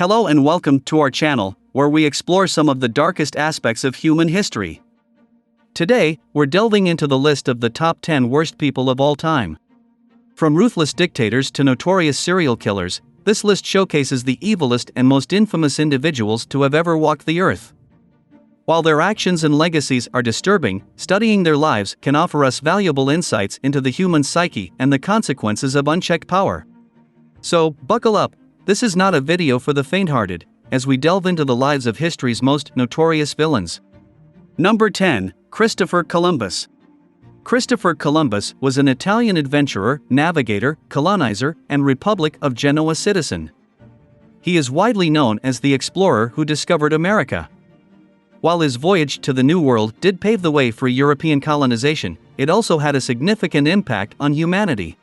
Hello and welcome to our channel, where we explore some of the darkest aspects of human history. Today, we're delving into the list of the top 10 worst people of all time. From ruthless dictators to notorious serial killers, this list showcases the evilest and most infamous individuals to have ever walked the earth. While their actions and legacies are disturbing, studying their lives can offer us valuable insights into the human psyche and the consequences of unchecked power. So, buckle up. This is not a video for the faint-hearted, as we delve into the lives of history's most notorious villains. Number 10. Christopher Columbus. Christopher Columbus was an Italian adventurer, navigator, colonizer, and Republic of Genoa citizen. He is widely known as the explorer who discovered America. While his voyage to the New World did pave the way for European colonization, it also had a significant impact on humanity.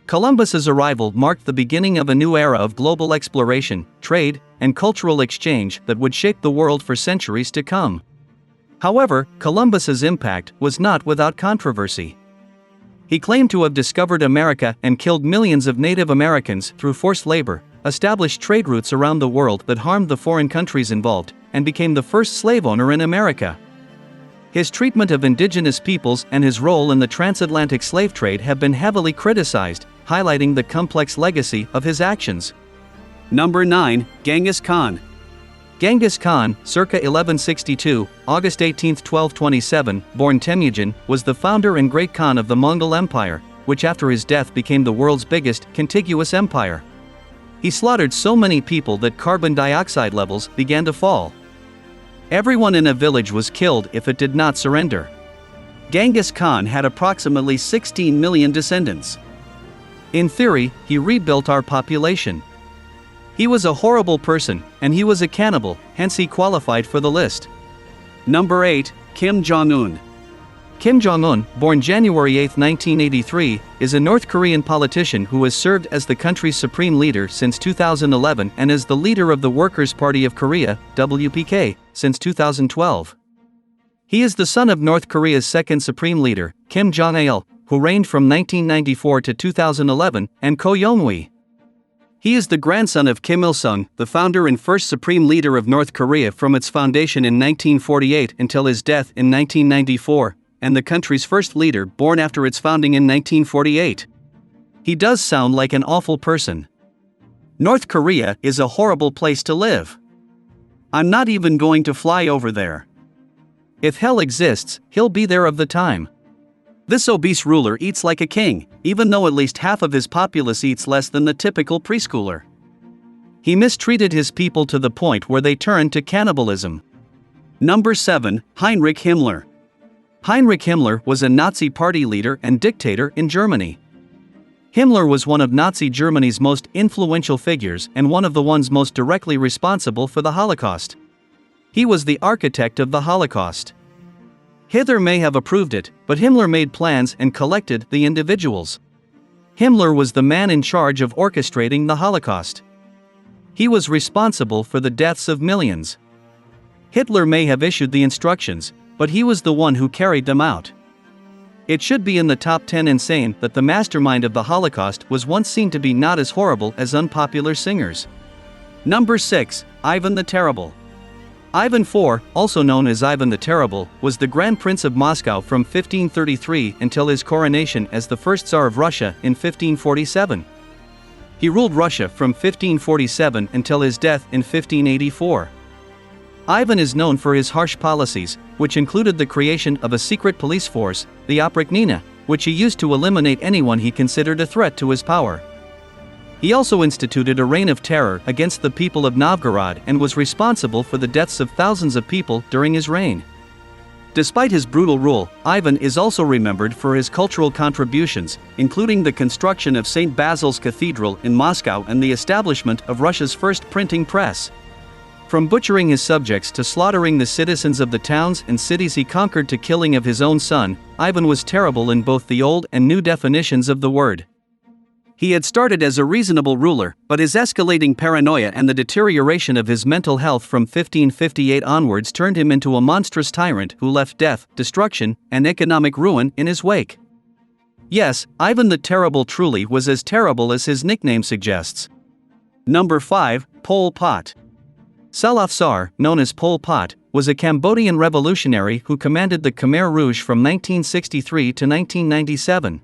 Columbus's arrival marked the beginning of a new era of global exploration, trade, and cultural exchange that would shape the world for centuries to come. However, Columbus's impact was not without controversy. He claimed to have discovered America and killed millions of Native Americans through forced labor, established trade routes around the world that harmed the foreign countries involved, and became the first slave owner in America. His treatment of indigenous peoples and his role in the transatlantic slave trade have been heavily criticized, highlighting the complex legacy of his actions. Number 9. Genghis Khan. Genghis Khan, circa 1162, August 18, 1227, born Temujin, was the founder and great Khan of the Mongol Empire, which after his death became the world's biggest contiguous empire. He slaughtered so many people that carbon dioxide levels began to fall. Everyone in a village was killed if it did not surrender. Genghis Khan had approximately 16 million descendants. In theory, he rebuilt our population. He was a horrible person, and he was a cannibal, hence he qualified for the list. Number 8. Kim Jong-un. Kim Jong-un, born January 8, 1983, is a North Korean politician who has served as the country's supreme leader since 2011 and as the leader of the Workers' Party of Korea, WPK, since 2012. He is the son of North Korea's second supreme leader, Kim Jong-il, who reigned from 1994 to 2011, and Ko Young-wi. He is the grandson of Kim Il-sung, the founder and first supreme leader of North Korea from its foundation in 1948 until his death in 1994, and the country's first leader born after its founding in 1948. He does sound like an awful person. North Korea is a horrible place to live. I'm not even going to fly over there. If hell exists, he'll be there of the time. This obese ruler eats like a king, even though at least half of his populace eats less than the typical preschooler. He mistreated his people to the point where they turned to cannibalism. Number 7. Heinrich Himmler. Heinrich Himmler was a Nazi party leader and dictator in Germany. Himmler was one of Nazi Germany's most influential figures and one of the ones most directly responsible for the Holocaust. He was the architect of the Holocaust. Hitler may have approved it, but Himmler made plans and collected the individuals. Himmler was the man in charge of orchestrating the Holocaust. He was responsible for the deaths of millions. Hitler may have issued the instructions, but he was the one who carried them out. It should be in the top 10 insane that the mastermind of the Holocaust was once seen to be not as horrible as unpopular singers. Number 6. Ivan the Terrible. Ivan IV, also known as Ivan the Terrible, was the Grand Prince of Moscow from 1533 until his coronation as the first Tsar of Russia in 1547. He ruled Russia from 1547 until his death in 1584. Ivan is known for his harsh policies, which included the creation of a secret police force, the Oprichnina, which he used to eliminate anyone he considered a threat to his power. He also instituted a reign of terror against the people of Novgorod and was responsible for the deaths of thousands of people during his reign. Despite his brutal rule, Ivan is also remembered for his cultural contributions, including the construction of St. Basil's Cathedral in Moscow and the establishment of Russia's first printing press. From butchering his subjects to slaughtering the citizens of the towns and cities he conquered to killing of his own son, Ivan was terrible in both the old and new definitions of the word. He had started as a reasonable ruler, but his escalating paranoia and the deterioration of his mental health from 1558 onwards turned him into a monstrous tyrant who left death, destruction, and economic ruin in his wake. Yes, Ivan the Terrible truly was as terrible as his nickname suggests. Number 5. Pol Pot. Saloth Sar, known as Pol Pot, was a Cambodian revolutionary who commanded the Khmer Rouge from 1963 to 1997.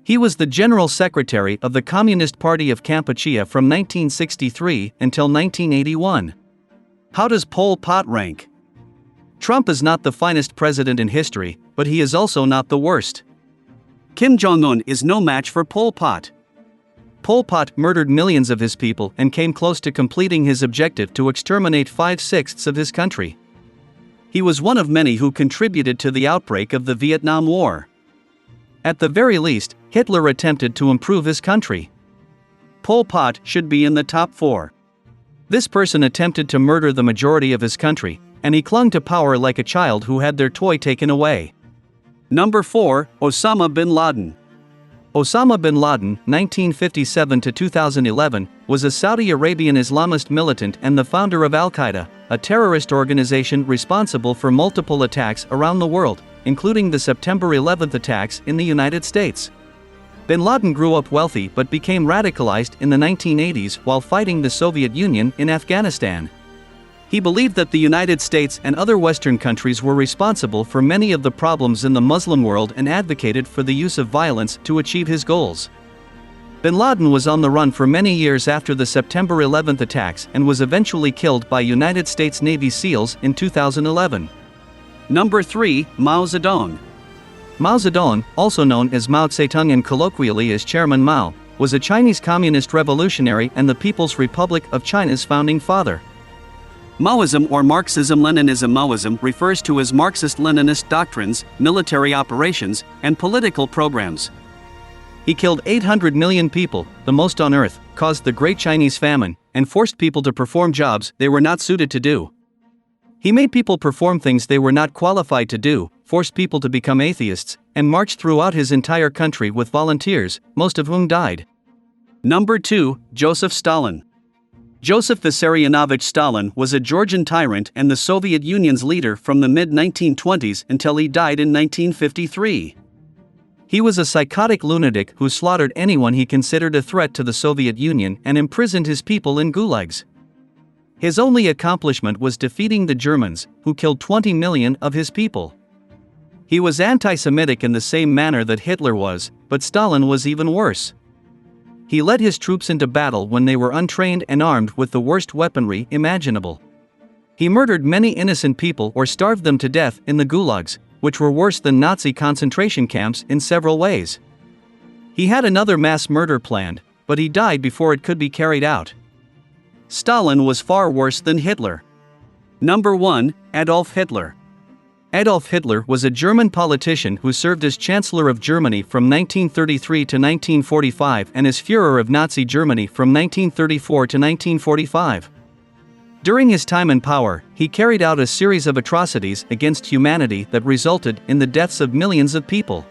He was the General Secretary of the Communist Party of Kampuchea from 1963 until 1981. How does Pol Pot rank? Trump is not the finest president in history, but he is also not the worst. Kim Jong-un is no match for Pol Pot. Pol Pot murdered millions of his people and came close to completing his objective to exterminate 5/6 of his country. He was one of many who contributed to the outbreak of the Vietnam War. At the very least, Hitler attempted to improve his country. Pol Pot should be in the top 4. This person attempted to murder the majority of his country, and he clung to power like a child who had their toy taken away. Number 4. Osama bin Laden. Osama bin Laden, 1957 to 2011, was a Saudi Arabian Islamist militant and the founder of Al-Qaeda, a terrorist organization responsible for multiple attacks around the world, including the September 11th attacks in the United States. Bin Laden grew up wealthy but became radicalized in the 1980s while fighting the Soviet Union in Afghanistan. He believed that the United States and other Western countries were responsible for many of the problems in the Muslim world and advocated for the use of violence to achieve his goals. Bin Laden was on the run for many years after the September 11th attacks and was eventually killed by United States Navy SEALs in 2011. Number 3. Mao Zedong. Mao Zedong, also known as Mao Zedong and colloquially as Chairman Mao, was a Chinese communist revolutionary and the People's Republic of China's founding father. Maoism or Marxism-Leninism. Maoism refers to as Marxist-Leninist doctrines, military operations, and political programs. He killed 800 million people, the most on earth, caused the Great Chinese Famine, and forced people to perform jobs they were not suited to do. He made people perform things they were not qualified to do, forced people to become atheists, and marched throughout his entire country with volunteers, most of whom died. Number 2. Joseph Stalin. Joseph Vissarionovich Stalin was a Georgian tyrant and the Soviet Union's leader from the mid-1920s until he died in 1953. He was a psychotic lunatic who slaughtered anyone he considered a threat to the Soviet Union and imprisoned his people in gulags. His only accomplishment was defeating the Germans, who killed 20 million of his people. He was anti-Semitic in the same manner that Hitler was, but Stalin was even worse. He led his troops into battle when they were untrained and armed with the worst weaponry imaginable. He murdered many innocent people or starved them to death in the gulags, which were worse than Nazi concentration camps in several ways. He had another mass murder planned, but he died before it could be carried out. Stalin was far worse than Hitler. Number 1. Adolf Hitler. Adolf Hitler was a German politician who served as Chancellor of Germany from 1933 to 1945 and as Führer of Nazi Germany from 1934 to 1945. During his time in power, he carried out a series of atrocities against humanity that resulted in the deaths of millions of people.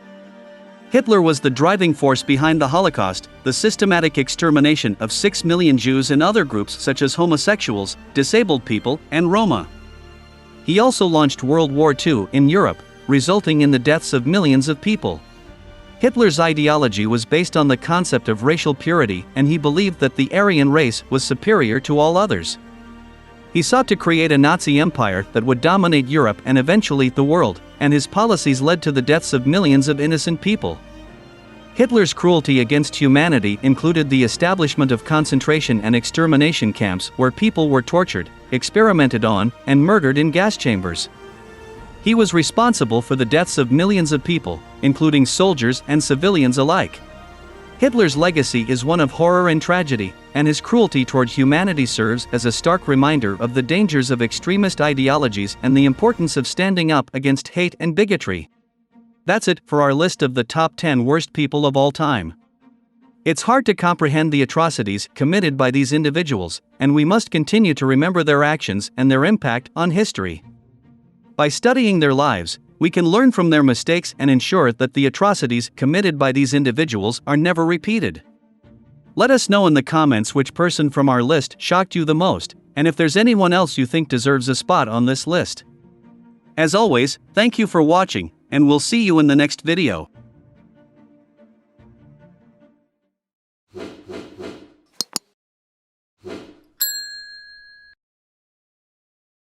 Hitler was the driving force behind the Holocaust, the systematic extermination of 6 million Jews and other groups such as homosexuals, disabled people, and Roma. He also launched World War II in Europe, resulting in the deaths of millions of people. Hitler's ideology was based on the concept of racial purity, and he believed that the Aryan race was superior to all others. He sought to create a Nazi empire that would dominate Europe and eventually the world, and his policies led to the deaths of millions of innocent people. Hitler's cruelty against humanity included the establishment of concentration and extermination camps where people were tortured, experimented on, and murdered in gas chambers. He was responsible for the deaths of millions of people, including soldiers and civilians alike. Hitler's legacy is one of horror and tragedy, and his cruelty toward humanity serves as a stark reminder of the dangers of extremist ideologies and the importance of standing up against hate and bigotry. That's it for our list of the top 10 worst people of all time. It's hard to comprehend the atrocities committed by these individuals, and we must continue to remember their actions and their impact on history. By studying their lives, we can learn from their mistakes and ensure that the atrocities committed by these individuals are never repeated. Let us know in the comments which person from our list shocked you the most, and if there's anyone else you think deserves a spot on this list. As always, thank you for watching, and we'll see you in the next video.